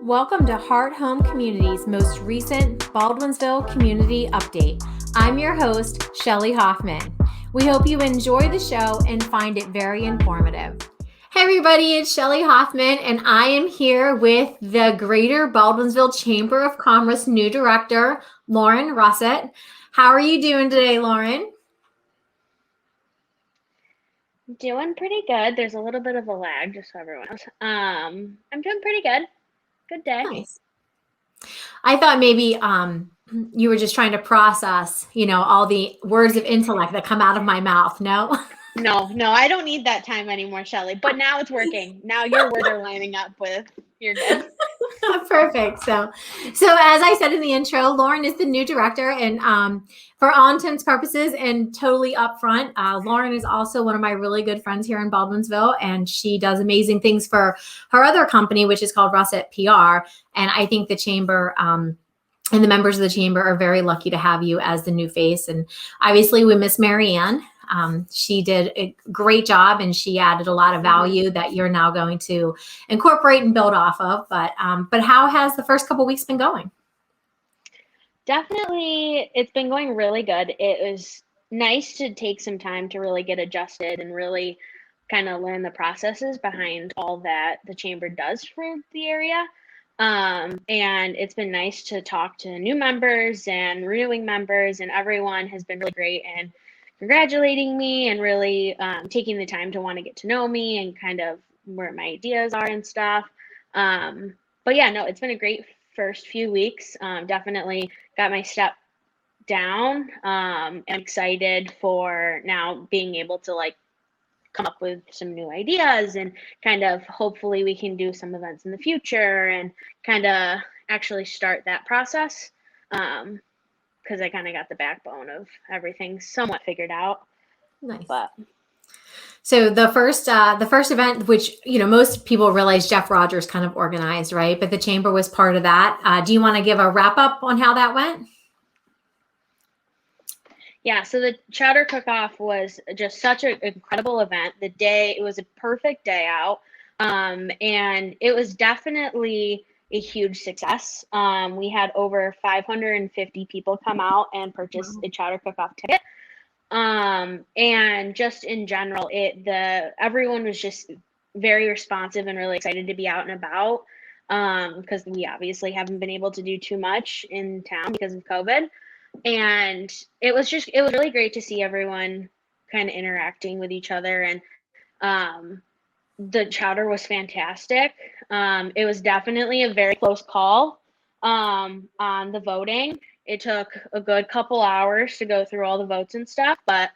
Welcome to Heart Home Community's most recent Baldwinsville Community Update. I'm your host, Shelley Hoffman. We hope you enjoy the show and find it very informative. Hey everybody, it's Shelley Hoffman, and I am here with the Greater Baldwinsville Chamber of Commerce new director, Lauren Russett. How are you doing today, Lauren? Doing pretty good. There's a little bit of a lag, just so everyone knows. I'm doing pretty good. Good day. Nice. I thought maybe you were just trying to process, all the words of intellect that come out of my mouth. No? No, I don't need that time anymore, Shelley. But now it's working. Now your words are lining up with. You're good. Perfect. So as I said in the intro, Lauren is the new director, and for all intents and purposes and totally upfront, Lauren is also one of my really good friends here in Baldwinsville, and she does amazing things for her other company, which is called Russett PR. And I think the chamber and the members of the chamber are very lucky to have you as the new face. And obviously we miss Marianne. She did a great job, and she added a lot of value that you're now going to incorporate and build off of. But how has the first couple of weeks been going? Definitely, it's been going really good. It was nice to take some time to really get adjusted and really kind of learn the processes behind all that the chamber does for the area. And it's been nice to talk to new members and renewing members, and everyone has been really great and congratulating me and really taking the time to want to get to know me and kind of where my ideas are and stuff. But yeah, no, it's been a great first few weeks. Definitely got my step down. I'm excited for now being able to come up with some new ideas and kind of hopefully we can do some events in the future and kind of actually start that process. Because I kind of got the backbone of everything somewhat figured out. Nice. But so the first event, which most people realize Jeff Rogers kind of organized, right? But the chamber was part of that. Do you want to give a wrap up on how that went? Yeah, so the Chowder Cook-Off was just such an incredible event. It was a perfect day out, and it was definitely a huge success. We had over 550 people come out and purchase a Chowder Cook-Off ticket. And just in general, everyone was just very responsive and really excited to be out and about. Because we obviously haven't been able to do too much in town because of COVID. And it was really great to see everyone kind of interacting with each other. And the chowder was fantastic. It was definitely a very close call on the voting. It took a good couple hours to go through all the votes and stuff. But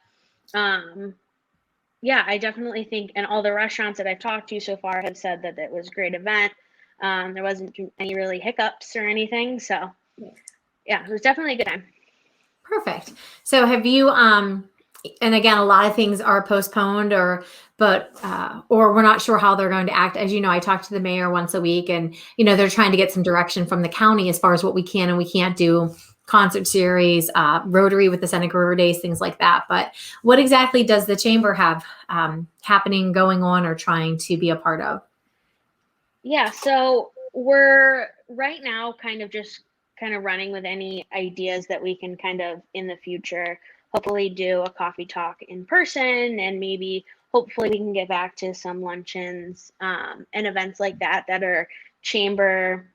yeah, I definitely think, and all the restaurants that I've talked to so far have said that it was a great event. There wasn't any really hiccups or anything. So yeah, it was definitely a good time. Perfect. So have you, and again, a lot of things are postponed or we're not sure how they're going to act. As you know, I talk to the mayor once a week, and, they're trying to get some direction from the county as far as what we can and we can't do, concert series, Rotary with the Seneca River Days, things like that. But what exactly does the chamber have happening, going on, or trying to be a part of? Yeah, so we're right now kind of running with any ideas that we can kind of in the future hopefully do a coffee talk in person, and maybe hopefully we can get back to some luncheons and events like that are chamber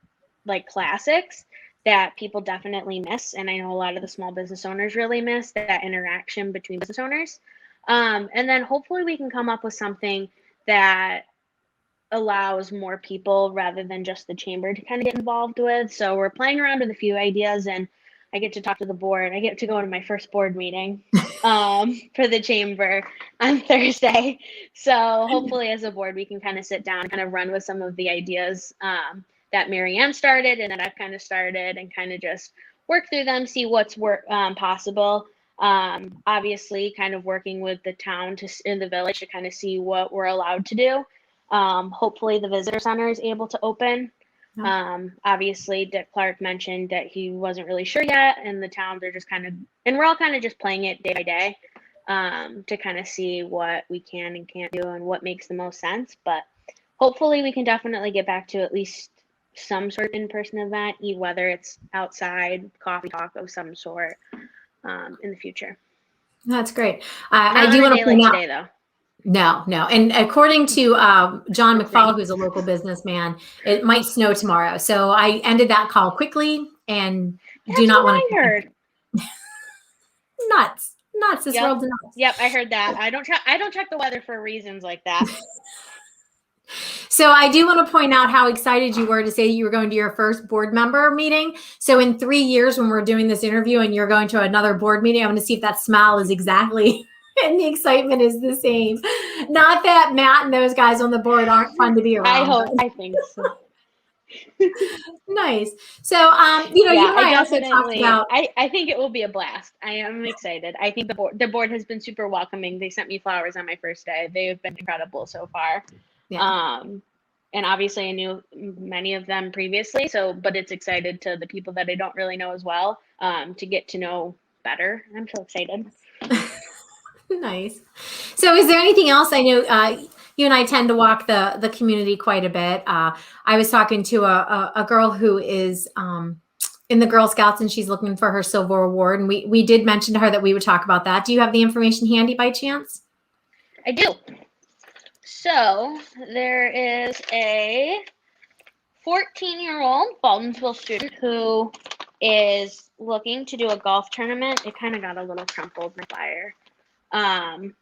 classics that people definitely miss. And I know a lot of the small business owners really miss that interaction between business owners. And then hopefully we can come up with something that allows more people rather than just the chamber to kind of get involved with. So we're playing around with a few ideas, and I get to talk to the board. I get to go to my first board meeting for the chamber on Thursday. So hopefully as a board, we can kind of sit down and kind of run with some of the ideas that Marianne started and that I've kind of started, and kind of just work through them, see what's possible. Obviously kind of working with the town in the village to kind of see what we're allowed to do. Hopefully the visitor center is able to open. Obviously Dick Clark mentioned that he wasn't really sure yet, and the town, they're just kind of, and we're all kind of just playing it day by day to kind of see what we can and can't do and what makes the most sense. But hopefully we can definitely get back to at least some sort of in-person event, whether it's outside, coffee talk of some sort, in the future. That's great. Not I do on a want day to point like out. today, though. No. And according to John We'll see. McFall, who's a local businessman, it might snow tomorrow. So I ended that call quickly and That's do not what want I heard. Nuts. This Yep. world's nuts. Yep, I heard that. I don't check the weather for reasons like that. So I do want to point out how excited you were to say you were going to your first board member meeting. So in 3 years, when we're doing this interview and you're going to another board meeting, I want to see if that smile is exactly and the excitement is the same. Not that Matt and those guys on the board aren't fun to be around. I think so. Nice. So, you and I also talked about. I think it will be a blast. I am excited. I think the board has been super welcoming. They sent me flowers on my first day. They have been incredible so far. Yeah. And obviously I knew many of them previously. But it's excited to the people that I don't really know as well, to get to know better. I'm so excited. Nice. So is there anything else? I know you and I tend to walk the community quite a bit. I was talking to a girl who is in the Girl Scouts and she's looking for her silver award. And we did mention to her that we would talk about that. Do you have the information handy by chance? I do. So there is a 14-year-old Baldwinsville student who is looking to do a golf tournament. It kind of got a little crumpled in the fire. I'm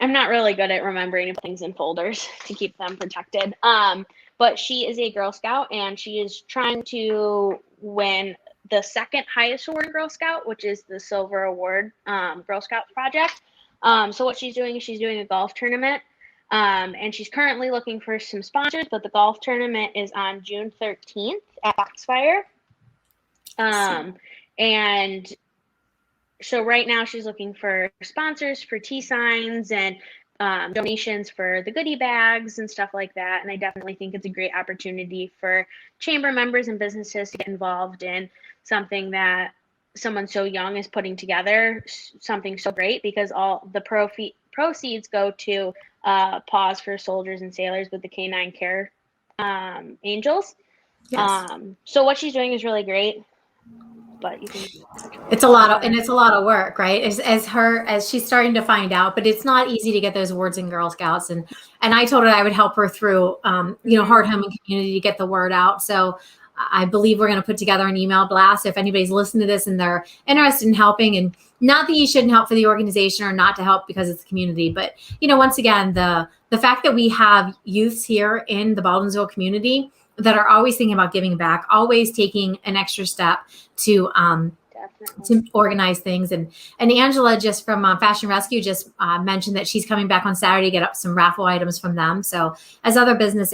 not really good at remembering things in folders to keep them protected. But she is a Girl Scout and she is trying to win the second highest award in Girl Scout, which is the Silver Award Girl Scout project. So what she's doing is she's doing a golf tournament. And she's currently looking for some sponsors, but the golf tournament is on June 13th at Foxfire. And so right now she's looking for sponsors for tea signs and donations for the goodie bags and stuff like that. And I definitely think it's a great opportunity for chamber members and businesses to get involved in something that someone so young is putting together, something so great, because all the proceeds go to Paws for Soldiers and Sailors with the Canine Care Angels. Yes. So what she's doing is really great. But it's a lot of work, right? As she's starting to find out, but it's not easy to get those awards in Girl Scouts. And I told her I would help her through, Heart Home and Community to get the word out. So I believe we're going to put together an email blast. If anybody's listening to this and they're interested in helping, and not that you shouldn't help for the organization or not to help because it's the community, but once again, the fact that we have youths here in the Baldwinsville community that are always thinking about giving back, always taking an extra step to organize things. And Angela, just from Fashion Rescue, just mentioned that she's coming back on Saturday to get up some raffle items from them. So as other businesses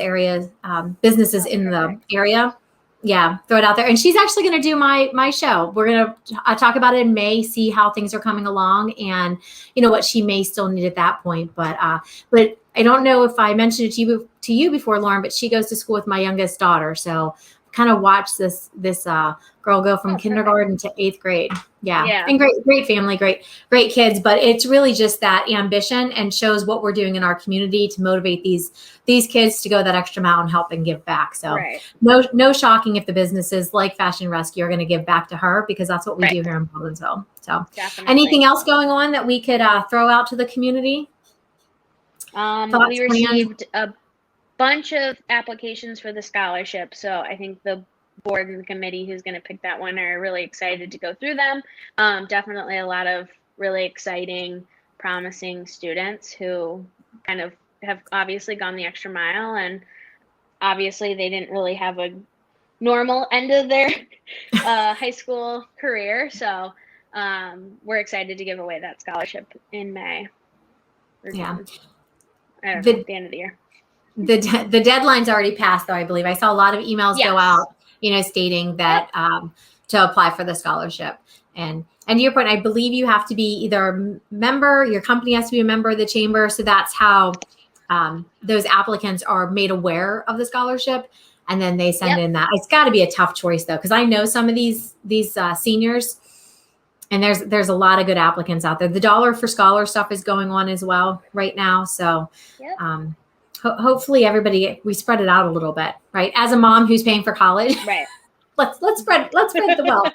in the area, throw it out there. And she's actually going to do my show. We're going to talk about it in May, see how things are coming along, and what she may still need at that point. But I don't know if I mentioned it to you before, Lauren, but she goes to school with my youngest daughter. So kind of watch this girl go from kindergarten to 8th grade. Yeah. And great family, great kids. But it's really just that ambition and shows what we're doing in our community to motivate these kids to go that extra mile and help and give back. So no shocking if the businesses like Fashion Rescue are going to give back to her, because that's what we do here in Baldwinsville. So anything else going on that we could throw out to the community? We received a bunch of applications for the scholarship. So I think the board and the committee who's going to pick that winner are really excited to go through them. Definitely a lot of really exciting, promising students who kind of have obviously gone the extra mile, and obviously they didn't really have a normal end of their high school career. So we're excited to give away that scholarship in May. I don't know, at the end of the year. The deadline's already passed, though, I believe. I saw a lot of emails go out, stating that to apply for the scholarship. And to your point, I believe you have to be either a member, your company has to be a member of the chamber. So that's how those applicants are made aware of the scholarship. And then they send in that. It's got to be a tough choice, though, because I know some of these seniors, and there's a lot of good applicants out there. The Dollar for Scholar stuff is going on as well right now. So hopefully everybody, we spread it out a little bit, right? As a mom who's paying for college, Right. let's spread the wealth.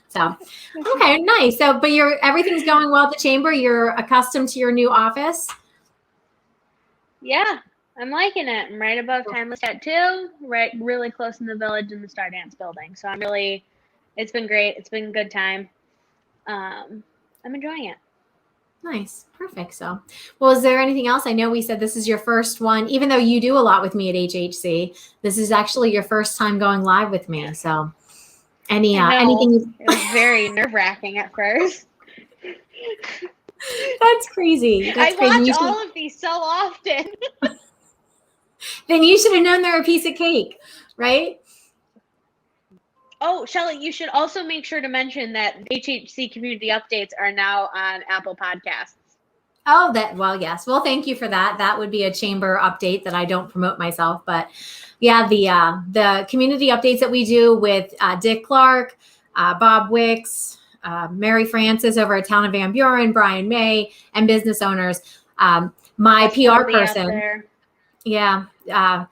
So, okay, nice. So, but everything's going well at the chamber. You're accustomed to your new office. Yeah, I'm liking it. I'm right above Timeless Tattoo, right, really close in the village in the Star Dance building. So it's been great. It's been a good time. I'm enjoying it. Nice. Perfect. So, well, is there anything else? I know we said this is your first one, even though you do a lot with me at HHC. This is actually your first time going live with me. So, anything? It was very nerve-wracking at first. That's crazy. That's I crazy. watch all of these so often. Then you should have known they're a piece of cake, right? Oh, Shelley, you should also make sure to mention that HHC community updates are now on Apple Podcasts. Oh, yes. Well, thank you for that. That would be a chamber update that I don't promote myself, but yeah, the community updates that we do with Dick Clark, Bob Wicks, Mary Francis over at Town of Van Buren, Brian May, and business owners. My PR person,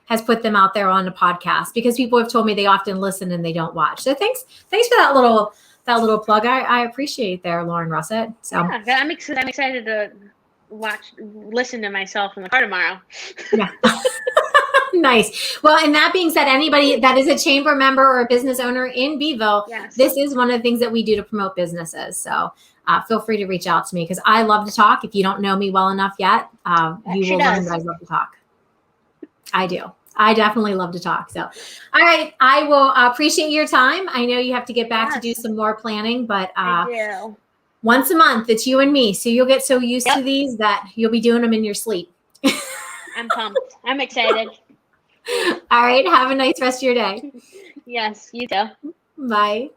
has put them out there on the podcast because people have told me they often listen and they don't watch. So thanks for that little plug. I appreciate there, Lauren Russett. So yeah, I'm excited to listen to myself in the car tomorrow. Yeah. Nice. Well, and that being said, anybody that is a chamber member or a business owner in Beeville, this is one of the things that we do to promote businesses. So feel free to reach out to me because I love to talk. If you don't know me well enough yet, you will learn that I love to talk. I do. I definitely love to talk. So, all right. I will appreciate your time. I know you have to get back to do some more planning, but I do. Once a month, it's you and me. So you'll get so used to these that you'll be doing them in your sleep. I'm pumped. I'm excited. All right. Have a nice rest of your day. Yes, you too. Bye.